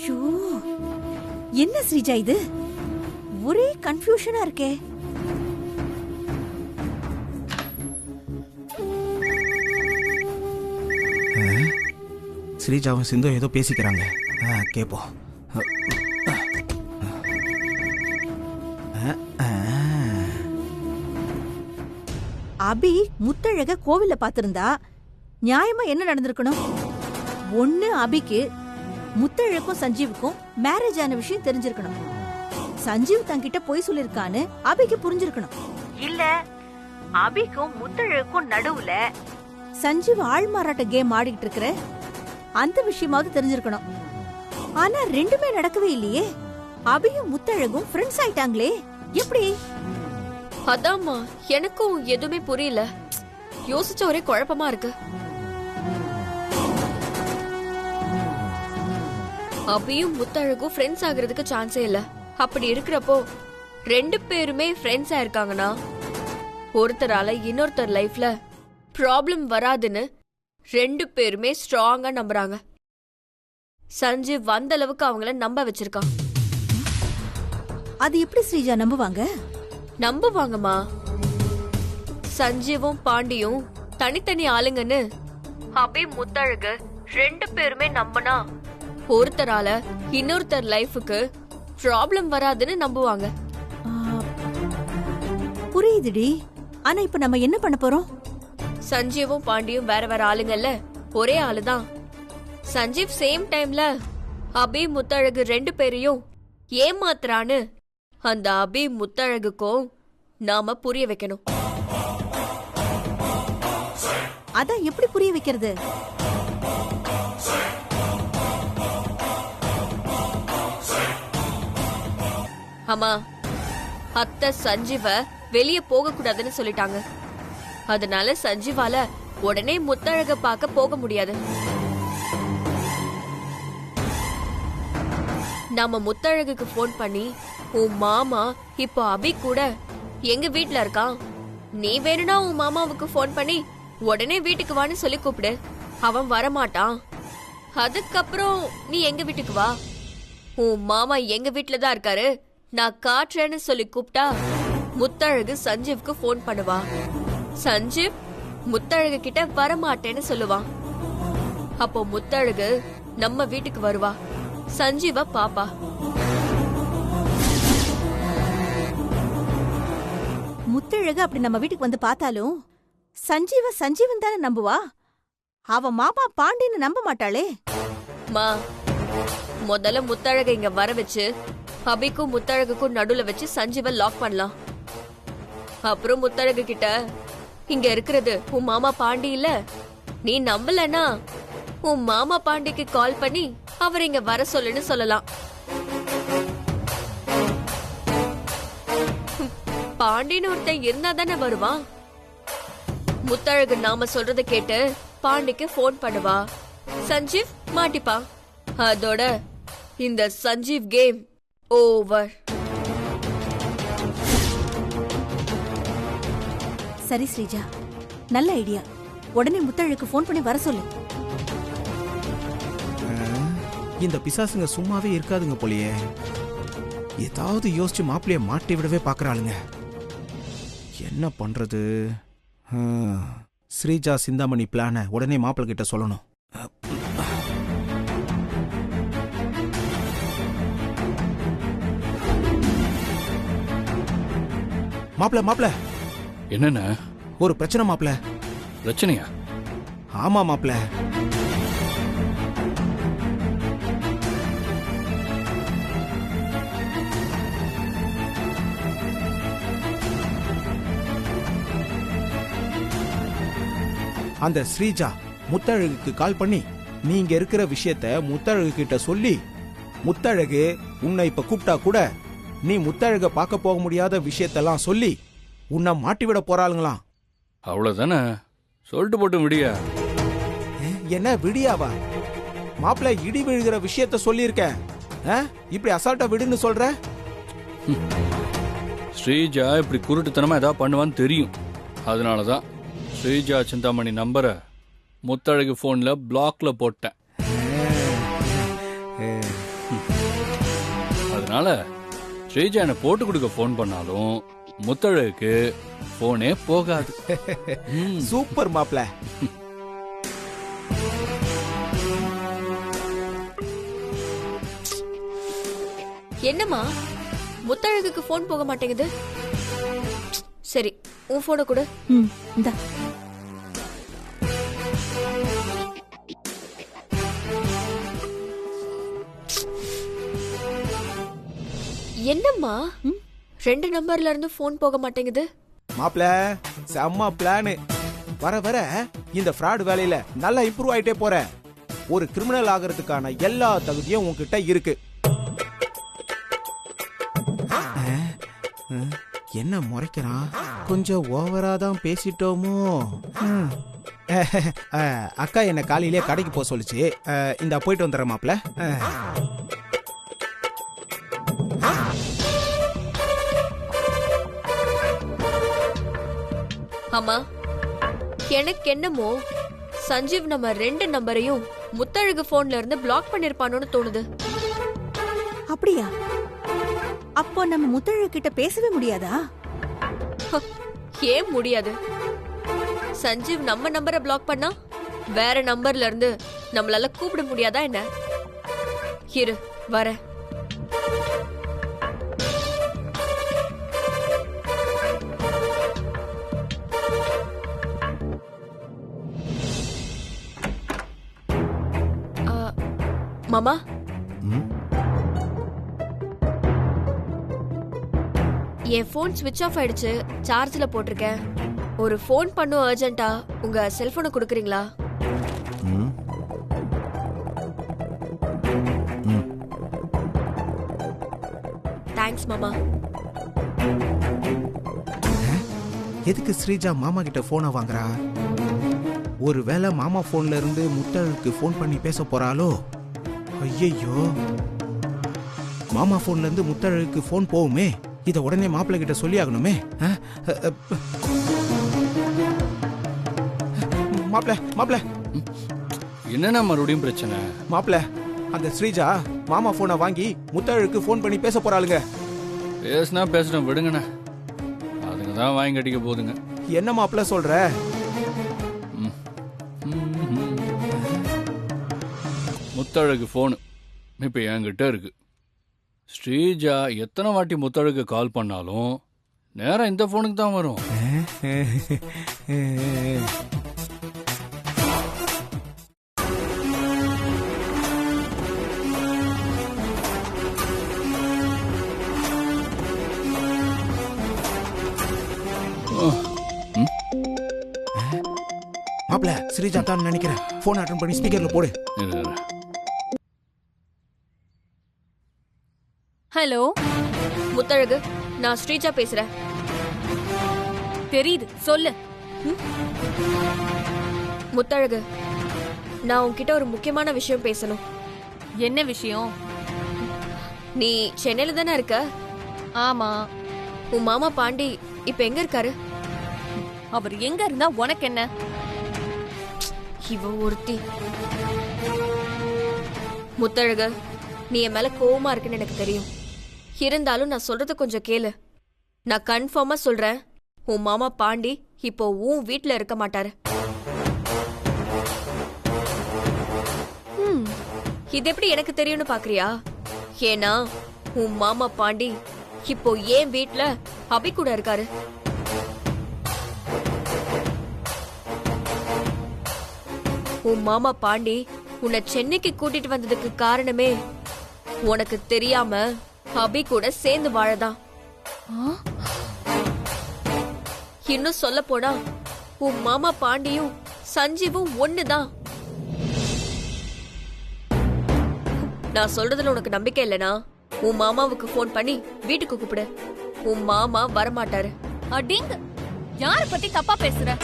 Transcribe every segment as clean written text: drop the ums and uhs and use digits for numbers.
Show, என்ன ஸ்ரீஜா இது? ஒரே கன்ஃபியூஷனா இருக்கே. ஸ்ரீஜாவும் சிந்தும் ஏதோ பேசிக்கிறாங்க. கேப்போம். அபி முத்தழக கோவில்ல பாத்திருந்தா நியாயமா என்ன நடந்திருக்கணும்? ஒண்ணு அபிக்கு முத்தழகும் சஞ்சீவுக்கும் மேரேஜ் ஆன விஷயம் தெரிஞ்சிருக்கணும். சஞ்சீவ் தங்கிட்ட போய் சொல்லிருக்கான்னு அபிக்கு புரிஞ்சிருக்கணும். இல்ல அபிக்கும் முத்தழகும் நடுவுல சஞ்சீவ் ஆள்மாறாட்ட கேம் ஆடிட்டு இருக்கிற அந்த விஷயமாவது தெரிஞ்சிருக்கணும். ஆனா ரெண்டுமே நடக்கவே இல்லையே. அபியும் முத்தழகும் ஃப்ரெண்ட்ஸ் ஆயிட்டாங்களே, எப்படி? அதாம்மா எனக்கும் எதுவுமே புரியல. யோசிச்ச ஒரே குழப்பமா இருக்கு. அபியும் முத்தழகும் ஃப்ரெண்ட்ஸ் ஆகிறதுக்கு சான்ஸே இல்ல. அப்படி இருக்கிறப்போ ரெண்டு பேருமே ஃப்ரெண்ட்ஸா இருக்காங்கன்னா ஒருத்தரால இன்னொருத்தர் லைஃப்ல ப்ராப்ளம் வராதுன்னு ரெண்டு பேருமே ஸ்ட்ராங்கா நம்புறாங்க. சஞ்சீவ் வந்த அளவுக்கு அவங்கள நம்ப வச்சிருக்கான். அது எப்படி ஸ்ரீஜா நம்புவாங்க? நம்புவாங்கம்மா. சஞ்சீவும் பாண்டியும் தனித்தனி ஆளுங்கன்னு அபி முத்தழகு ரெண்டு பேருமே நம்பினா ஒருத்தரால இன்னொருத்தர் லைஃபுக்கு ப்ராப்ளம் வராதுன்னு நம்புவாங்க. புரியுதுடி. ஆனா இப்ப நம்ம என்ன பண்ண போறோம்? சஞ்சீவும் பாண்டியும் வேற வேற ஆளுங்கல்ல, ஒரே ஆளுதான். சஞ்சீவ் சேம் டைம்ல அபி முத்தழகு ரெண்டு பேரையும் ஏமாத்துறான்னு அந்த அபி முத்தழகுக்கும் நாம புரிய வைக்கணும். அதான் எப்படி புரிய வைக்கிறது? ஆமா, அத்தை சஞ்சீவ வெளிய போக கூடாதுன்னு சொல்லிட்டாங்க. அதனால சஞ்சீவால உடனே முத்தழக பார்க்க போக முடியாது. நாம முத்தழகுக்கு போன் பண்ணி, உன் மாமா இப்போ அபி கூட எங்க வீட்ல இருக்கான், நீ வேணும்னா உன் மாமாவுக்கு போன் பண்ணி உடனே வீட்டுக்கு வான்னு சொல்லி கூப்பிடு, அவன் வரமாட்டான். அதுக்கப்புறம் நீ எங்க வீட்டுக்கு வா, உன் மாமா எங்க வீட்ல தான் இருக்காரு, நான் காட்டுறேன்னு சொல்லி கூப்பிட்டா முத்தழகு சஞ்சீவ்க்கு போன் பண்ணுவா. சஞ்சீவ் முத்தழகு கிட்ட வரமாட்டேன்னு சொல்லுவான். அப்போ முத்தழகு நம்ம வீட்டுக்கு வருவா, சஞ்சீவ பாப்பா. முத்தழகு அப்படி நம்ம வீட்டுக்கு வந்து பார்த்தாலும் சஞ்சீவன் தானே நம்புவா. அவ மாமா பாண்டின்னு நம்ப மாட்டாளே. மா, முதல்ல முத்தழக இங்க வர வச்சு அபிக்கும் முத்தழகுக்கும் நடுவுல வச்சு சஞ்சீவ லாக் பண்ணலாம். அப்புறம் முத்தழகு கிட்ட இங்க இருக்கிறது உன் மாமா பாண்டி இல்ல, நீ நம்பலன்னா உன் மாமா பாண்டிக்கு கால் பண்ணி அவர் இங்க வர சொல்லுன்னு சொல்லலாம். பாண்டின்னு ஒருத்தன் இருந்தா தானே வருவான். முத்தழகு நாம சொல்றத கேட்டு பாண்டிக்கு போன் பண்ணுவா, சஞ்சீவ் மாட்டிப்பா. அதோட இந்த சஞ்சீவ் கேம் ஓவர். சரி ஸ்ரீஜா, நல்ல ஐடியா. உடனே முத்தழகுக்கு போன் பண்ணி வர சொல்லு. இந்த பிசாசுங்க சும்மாவே இருக்காதுங்க போலியே. ஏதாவது யோசிச்சு மாப்பிளைய மாட்டி விடவே பாக்குறாளுங்க. என்ன பண்றது? ஸ்ரீஜா சிந்தாமணி பிளான உடனே மாப்பிள்ள கிட்ட சொல்லணும். மாப்பிள்ள என்னென்ன ஒரு பிரச்சனை மாப்பிள்ள. பிரச்சனையா? ஆமா மாப்பிள்ள. அந்த ஸ்ரீஜா முத்தழகுக்கு கால் பண்ணி நீங்க இருக்கிற விஷயத்த முத்தழகு கிட்ட சொல்லி, முத்தழகு உன்னை இப்ப கூப்பிட்டா கூட நீ முத்தழக பார்க்க போக முடியாத விஷயத்தெல்லாம் சொல்லி உன்னை மாட்டிவிட போறாளுங்களாம். அவ்வளவுதானே, சொல்லிட்டு போட்டு விடியா. என்ன விடியாவா? மாப்பிள்ள இடி விழுகிற விஷயத்த சொல்லியிருக்க, இப்படி அசால்ட்டா விடுன்னு சொல்ற? ஸ்ரீஜா இப்படி குருட்டுத்தனமா ஏதாவது பண்ணுவான்னு தெரியும். அதனாலதான் ஸ்ரீஜா சிந்தாமணி நம்பரை முத்தழகு போன்ல பிளாக்ல போட்டேன். அதனால ஸ்ரீஜா என்னை போட்டு கொடுக்க ஃபோன் பண்ணாலும் முத்தழகுக்கு போனே போகாது. சூப்பர் மாப்ள. என்னம்மா முத்தழகுக்கு ஃபோன் போக மாட்டேங்குது? சரி, உன் போனை கொடு. இந்தா. என்னம்மா 2 நம்பர்ல இருந்து ஃபோன் போக மாட்டேங்குது? மாப்ள செம்ம பிளானு. வர வர இந்த ஃப்ராட் வேலையில நல்லா இம்ப்ரூவ் ஆயிட்டே போற. ஒரு கிரிமினல் ஆகிறதுக்கான எல்லா தகுதியும் உன்கிட்ட இருக்கு. என்ன முறைக்கிறான்? கொஞ்சம் ஓவரா தான் பேசிட்டோமோ? அக்கா என்ன காலையிலே கடைக்கு போக சொல்லுச்சு. இந்த போயிட்டு வந்துடுறேன் மாப்ள. ஆமா, எனக்கு என்னமோ சஞ்சீவ் நம்ம 2 நம்பரையும் முத்தழகு போன்ல இருந்து பிளாக் பண்ணிருப்பானோன்னு தோணுது. அப்படியா? அப்போ நம்ம முத்தழகு கிட்ட பேசவே முடியாதா? ஏன் முடியாது? சஞ்சீவ் நம்ம நம்பரை பிளாக் பண்ணா வேற நம்பர்ல இருந்து நம்மளால கூப்பிட முடியாதா என்ன? இரு வரேன். மாமா, என் போன் ஸ்விட்ச் ஆஃப் ஆயிடுச்சு. சார்ஜ்ல போட்டிருக்கேன். ஒரு போன் பண்ணும் அர்ஜென்ட்டா. உங்க செல்போனை கொடுக்குறீங்களா? தேங்க்ஸ் மாமா. எதுக்கு ஸ்ரீஜா மாமா கிட்ட போனை வாங்குறா? ஒருவேளை மாமா போன்ல இருந்து முத்தழகுக்கு போன் பண்ணி பேச போறாளோ? ஐயோ, மாமா போன்ல இருந்து முத்தழகுக்கு போன் போகுமே. இத உடனே மாப்பிள்ளை கிட்ட சொல்லி ஆகணுமே. மாப்பிள்ள என்னன்னா மறுபடியும் பிரச்சனை? மாப்பிள்ள, அந்த ஸ்ரீஜா மாமா போனை வாங்கி முத்தழகுக்கு போன் பண்ணி பேச போறாளுங்க. பேசினா பேசணும், விடுங்கண்ணா. அதுங்க தான் வாங்கி கட்டிக்க போதுங்க. என்ன மாப்பிள்ள சொல்ற? முத்தழகு போனு இப்ப என்கிட்ட இருக்கு. ஸ்ரீஜா எத்தனை வாட்டி முத்தழகு கால் பண்ணாலும் நேரம் இந்த போனுக்கு தான் வரும். மாப்பிள்ள, ஸ்ரீஜா தான் நினைக்கிறேன். போன் அட்டன் பண்ணி ஸ்பீக்கர்ல போடு. ஹலோ முத்தழகு, நான் ஸ்ரீஜா பேசுறேன். தெரியுது, சொல்லு. முத்தழகு, நான் உன்கிட்ட ஒரு முக்கியமான விஷயம் பேசணும். என்ன விஷயம்? நீ சென்னையில தானே இருக்க? ஆமா. உன் மாமா பாண்டி இப்ப எங்க இருக்காரு? அவர் எங்க இருந்தா உனக்கு என்ன? இவ ஒருத்தி. முத்தழகு, நீ என் மேல கோவமா இருக்குன்னு எனக்கு தெரியும். இருந்தாலும் நான் சொல்றது கொஞ்சம் கேளு. நான் கன்ஃபார்மா சொல்றேன், உன் மாமா பாண்டி இப்போ உன் வீட்ல இருக்க மாட்டாரு. இது எப்படி எனக்கு தெரியும்னு பாக்குறியா? ஏன்னா உன் மாமா பாண்டி இப்போ ஏன் வீட்ல அபி கூட இருக்காரு. உன் மாமா பாண்டி உன்னை சென்னைக்கு கூட்டிட்டு வந்ததுக்கு காரணமே உனக்கு தெரியாம அபி கூட சேர்ந்து வாழதான். இன்னும் சொல்ல போனா உன் மாமா பாண்டியும் சஞ்சீவும் ஒண்ணுதான். நான் சொல்றதுல உனக்கு நம்பிக்கை இல்லனா உன் மாமாவுக்கு போன் பண்ணி வீட்டுக்கு கூப்பிடு. உன் மாமா வரமாட்டாரு. அடிங்க, யார பத்தி தப்பா பேசுற?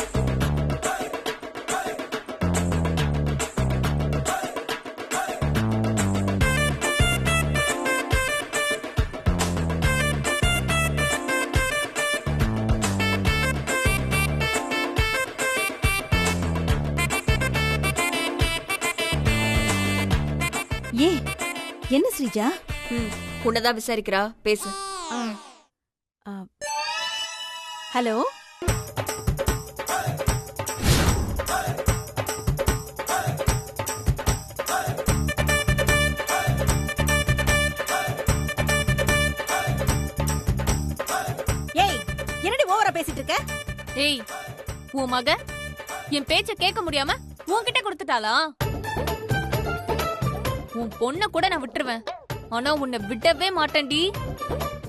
என்ன ஸ்ரீஜா? உன்னதான் விசாரிக்கிறா, பேசு. ஹலோ, ஏய், என்னடி ஓவரா பேசிட்டு இருக்க? ஏய், உன் மக என் பேச்ச கேட்க முடியாம உன்கிட்ட கொடுத்துட்டாளா? உன் பொண்ண கூட நான் விட்டுருவேன், ஆனா உன்னை விடவே மாட்டேன்டி.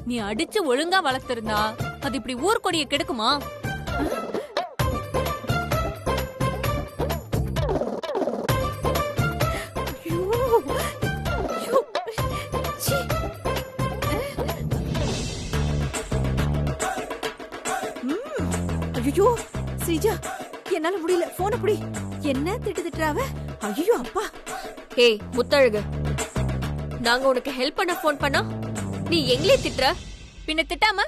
நீ அடிச்சு ஒழுங்கா வளர்த்திருந்தா அது இப்படி ஊர்கொடிய கெடுக்குமா? ஐயோ, ஐயோ, சீ. ஐயோ, ஸ்ரீஜா, என்னால முடியல. போன புடி. என்ன திட்டுறாவ? ஐயோ அப்பா. ஏய் முத்தழகு, நாங்க உனக்கு ஹெல்ப் பண்ண போன் பண்ணா நீ எங்களே திட்டுற. பின்ன திட்டாம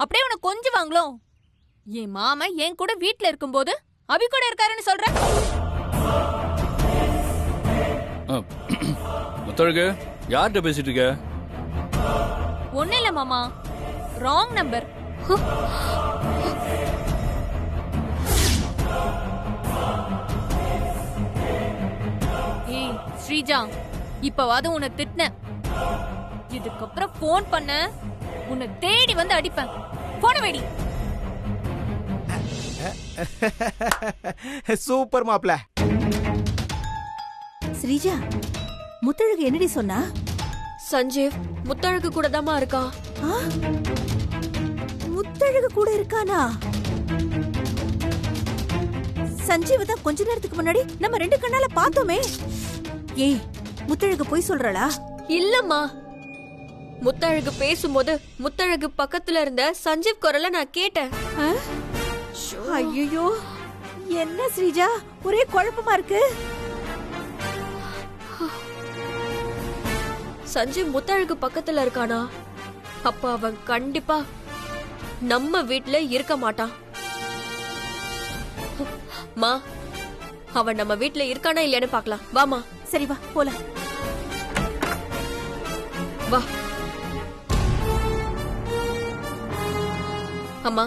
அப்படியே உனக்கு கொஞ்சம் வாங்களோ? என் மாமா என் கூட வீட்ல இருக்கும்போது அபி கூட இருக்காருன்னு சொல்ற. முத்தழகு, யார்கிட்ட பேசிட்டு இருக்க? ஒண்ணு இல்ல மாமா, ராங் நம்பர். ஏய் ஸ்ரீஜா, இப்பவாது உன்னை திட்டின. இதுக்கப்புறம் போன் பண்ண உன்னை தேடி வந்து அடிப்பேன். போன வேடி. சூப்பர் மாப்ள. ஸ்ரீஜா, முத்தழகு என்னடி சொன்னா? சஞ்சீவ் முத்தழகு கூட தாமா இருக்கா. ஆ? முத்தழகு கூட இருக்கானா? சஞ்சீவ தான் கொஞ்ச நேரத்துக்கு முன்னாடி நம்ம ரெண்டு கண்ணால பார்த்தோமே. ஏய், முத்தழகு போய் சொல்றாளா? இல்லம்மா, முத்தழகு பேசும்போது முத்தழகு பக்கத்துல இருந்த சஞ்சீவ் குரலை நான் கேட்டேன். ஐயோ, என்ன ஸ்ரீஜா, ஒரே குழப்பமா இருக்கு. சஞ்சீவ் முத்தழகு பக்கத்துல இருக்கானா? அப்ப அவன் கண்டிப்பா நம்ம வீட்ல இருக்க மாட்டான். மா, அவன் நம்ம வீட்ல இருக்கானா இல்லையான்னு பாக்கலாம். வாமா. சரி வா போலாம். வா. அம்மா,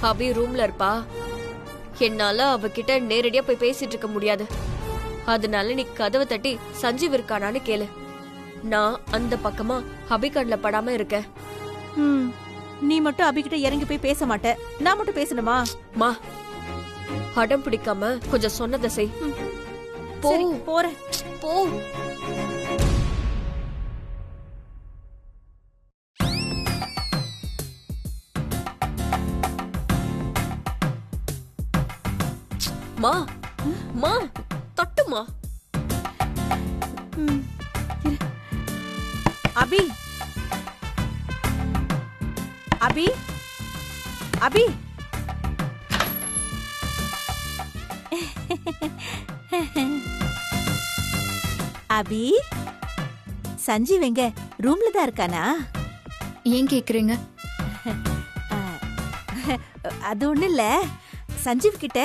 அபி ரூம்ல இருப்பா. என்னால அவகிட்ட நேரடியா போய் பேசிட்டு இருக்க முடியாது. அதனால நீ கதவை தட்டி சஞ்சீவ் இருக்கானான்னு கேளு. நான் அந்த பக்கமா அபி கண்ணுல படாம இருக்கேன். நீ மட்டும் அபிகிட்ட இறங்கி போய் பேச மாட்ட, நான் மட்டும் பேசணுமா? மா, அடம் பிடிக்காம கொஞ்சம் சொன்னதை செய். போ. சரி, போறேன். போ. மா, மா, தட்டுமா. இரு. அபி, அபி, அபி. அபி, சஞ்சீவ் எங்க? ரூம்ல தான் இருக்கானா? ஏன் கேக்குறீங்க? அது ஒண்ணு இல்ல, சஞ்சீவ் கிட்ட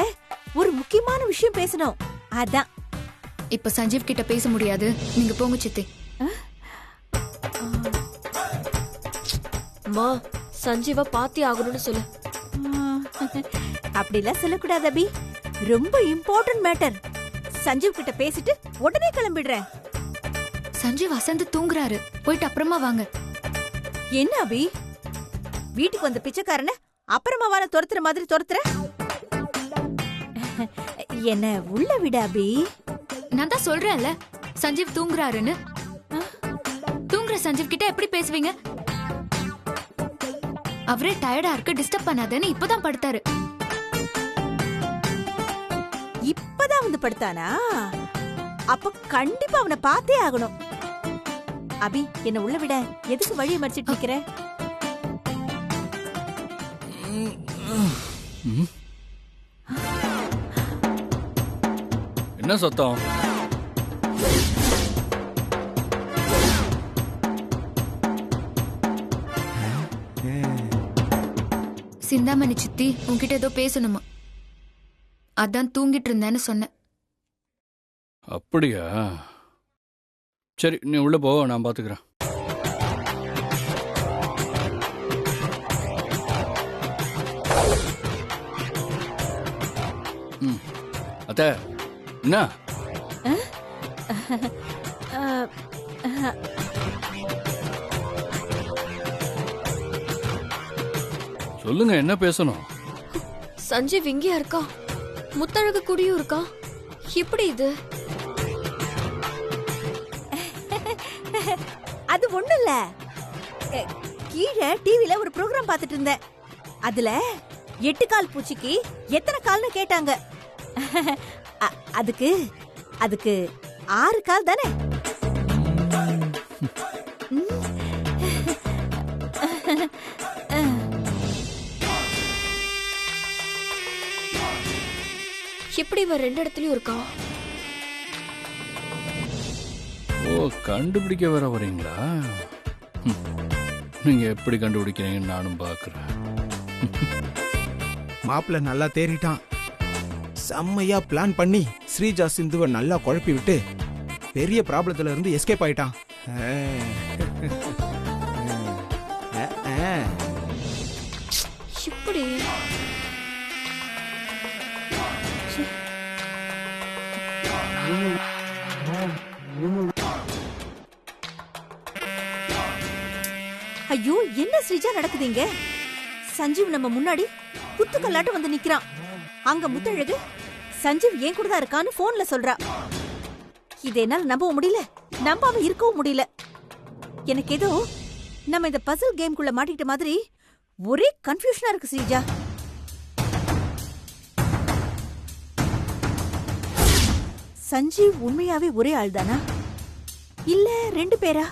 ஒரு முக்கியமான விஷயம் பேசணும், அதான். இப்ப சஞ்சீவ் கிட்ட பேச முடியாது, நீங்க போங்க சித்தி. மா, சஞ்சீவ பாத்தி ஆகணும்னு சொல்லு. அப்படிலாம் சொல்லக்கூடாது அபி, ரொம்ப இம்பார்ட்டன்ட் மேட்டர். சஞ்சீவ் கிட்ட பேசிட்டு உடனே கிளம்பிடுறேன். சஞ்சீவ் அசந்து தூங்குறாரு, போயிட்டு அப்புறமா வாங்க. என்ன அபி, வீட்டுக்கு வந்த பிச்சைக்காரன அப்புறமா வான துரத்துற மாதிரி துரத்துற? என்ன உள்ள விட அபி. நான் தான் சொல்றேன்ல, சஞ்சீவ் தூங்குறாருன்னு. தூங்குற சஞ்சீவ் கிட்ட எப்படி பேசுவீங்க? அவரே டயர்டா இருக்கு, டிஸ்டர்ப் பண்ணாதேன்னு இப்பதான் படுத்தாரு. இப்பதான் வந்து படுத்தானா? அப்ப கண்டிப்பா அவனை பார்த்தே ஆகணும். அபி, என்ன உள்ள விட. எதுக்கு வழியை மறைச்சிட்டு நிக்கிற? என்ன சத்தம்? சிந்தாமணி சித்தி உன்கிட்ட ஏதோ பேசணுமா, அதான் தூங்கிட்டு இருந்தேன்னு சொன்னேன். அப்படியா? சரி, நீ உள்ள போ, நான் பாத்துக்கிறேன். அத்த என்ன சொல்லுங்க, என்ன பேசணும்? சஞ்சீவ் இங்கேயா இருக்கா? முத்தழகு கூடயும் இருக்கா? எப்படி இது? அது ஒண்ணு இல்ல, கீழே டிவில ஒரு ப்ரோக்ராம் பார்த்துட்டு இருந்தேன். அதுல 8 கால் பூச்சிக்கு எத்தனை கால்னு கேட்டாங்க. அதுக்கு அதுக்கு 6 கால் தானே. எப்படி இவன் 2 இடத்துலயும் இருக்கா? ஓ, கண்டுபிடிக்க வர வரீங்களா? நீங்க எப்படி கண்டுபிடிக்கிறீங்கன்னு நானும் பாக்குறேன். மாப்பிள்ள நல்லா தேறிட்டான். செம்மையா பிளான் பண்ணி ஸ்ரீஜா சிந்துவை நல்லா குழப்பி விட்டு பெரிய ப்ராப்ளத்துல இருந்து எஸ்கேப் ஆயிட்டான். எப்படி? ஐயோ, என்ன ஸ்ரீஜா நடக்குதுங்க? சஞ்சீவ் நம்ம முன்னாடி குத்துக்கல்லாட்டு வந்து நிக்கிறான். அங்க முத்தழகு சஞ்சீவ் ஏன் கூட தான் இருக்கான்னு போன்ல சொல்றா. இதை என்னால நம்பவும் முடியல, நம்பாம இருக்கவும் முடியல. எனக்கு ஏதோ நம்ம இந்த பசில் கேம்குள்ள மாட்டிக்கிட்ட மாதிரி ஒரே கன்ஃபியூஷனா இருக்கு ஸ்ரீஜா. சஞ்சீவ் உண்மையாவே ஒரே ஆள் தானா, இல்ல 2 பேரா?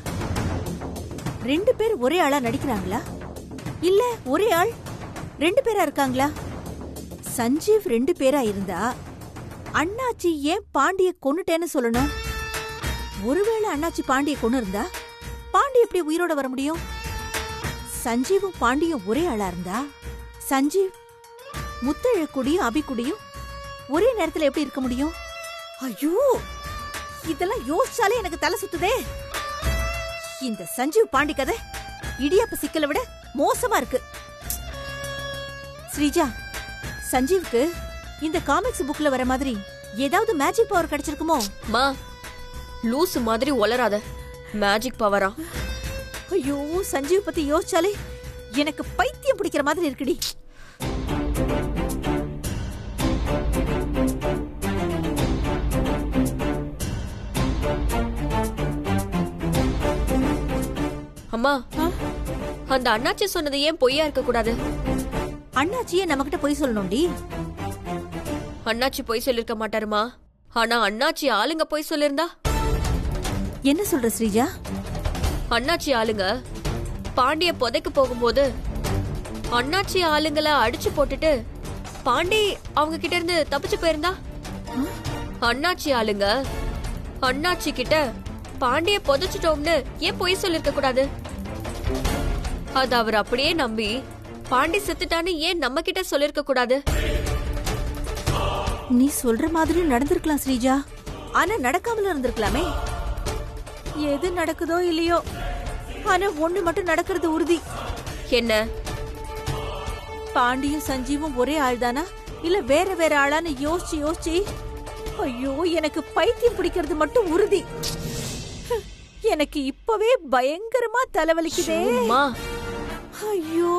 2 பேர் ஒரே ஆளா நடிக்கிறாங்களா, இல்ல ஒரே ஆள் 2 பேரா இருக்காங்களா? சஞ்சீவ் 2 பேரா இருந்தா அண்ணாச்சி ஏன் பாண்டிய கொன்னுட்டேன்னு சொல்லணும்? ஒருவேளை அண்ணாச்சி பாண்டிய கொன்னு இருந்தா பாண்டி எப்படி உயிரோட வர முடியும்? சஞ்சீவும் பாண்டியும் ஒரே ஆளா இருந்தா சஞ்சீவ் முத்தழகுடியும் அபிக்குடியும் ஒரே நேரத்துல எப்படி இருக்க முடியும்? ஐயோ, இதெல்லாம் யோசிச்சாலே எனக்கு தலை சுத்துதே. இந்த சஞ்சீவ் பாண்டி கதை இடியாப்ப சிக்கலை விட மோசமா இருக்கு. ஸ்ரீஜா, சஞ்சீவுக்கு இந்த காமிக்ஸ் புக்ல வர மாதிரி ஏதாவது மேஜிக் பவர் கிடைச்சிருக்குமோ? மா, லூசு மாதிரி ஒலராத. மேஜிக் பவரா? ஐயோ, சஞ்சீவ் பத்தி யோசிச்சாலே எனக்கு பைத்தியம் பிடிக்கிற மாதிரி இருக்குடி. அம்மா, அந்த அண்ணாச்சி சொன்னது ஏன் பொய்யா இருக்க கூடாது? அண்ணாச்சியே நம்மகிட்ட பொய் சொல்லணும்டி. அண்ணாச்சி பொய் சொல்லிருக்க மாட்டாருமா. ஆனா அண்ணாச்சி ஆளுங்க பொய் சொல்லிருந்தா? என்ன சொல்ற ஸ்ரீஜா? அண்ணாச்சி ஆளுங்க பாண்டிய புதைக்கு போகும்போது அண்ணாச்சி ஆளுங்களை அடிச்சு போட்டுட்டு பாண்டி அவங்க கிட்ட இருந்து தப்பிச்சு போயிருந்தா? அண்ணாச்சி ஆளுங்க அண்ணாச்சி கிட்ட பாண்டிய புதைச்சிட்டோம்னு ஏன் பொய் சொல்லிருக்க கூடாது? அது அவர் அப்படியே நம்பி பாண்டி செத்துட்டான்னு ஏன் நம்ம கிட்ட சொல்லிருக்க கூடாது? நீ சொல்ற மாதிரி நடந்திருக்கலாம் ஸ்ரீஜா, ஆனா நடக்காமல இருந்திருக்கலாமே. எது நடக்குதோ இல்லையோ, ஆனா ஒண்ணு மட்டும் நடக்கிறது உறுதி. என்ன? பாண்டியும் சஞ்சீவும் ஒரே ஆள் தானா, இல்ல வேற வேற ஆளான்னு யோசிச்சு யோசிச்சு ஐயோ எனக்கு பைத்தியம் பிடிக்கிறது மட்டும் உறுதி. எனக்கு இப்பவே பயங்கரமா தலைவலிக்குதே. அம்மா, ஐயோ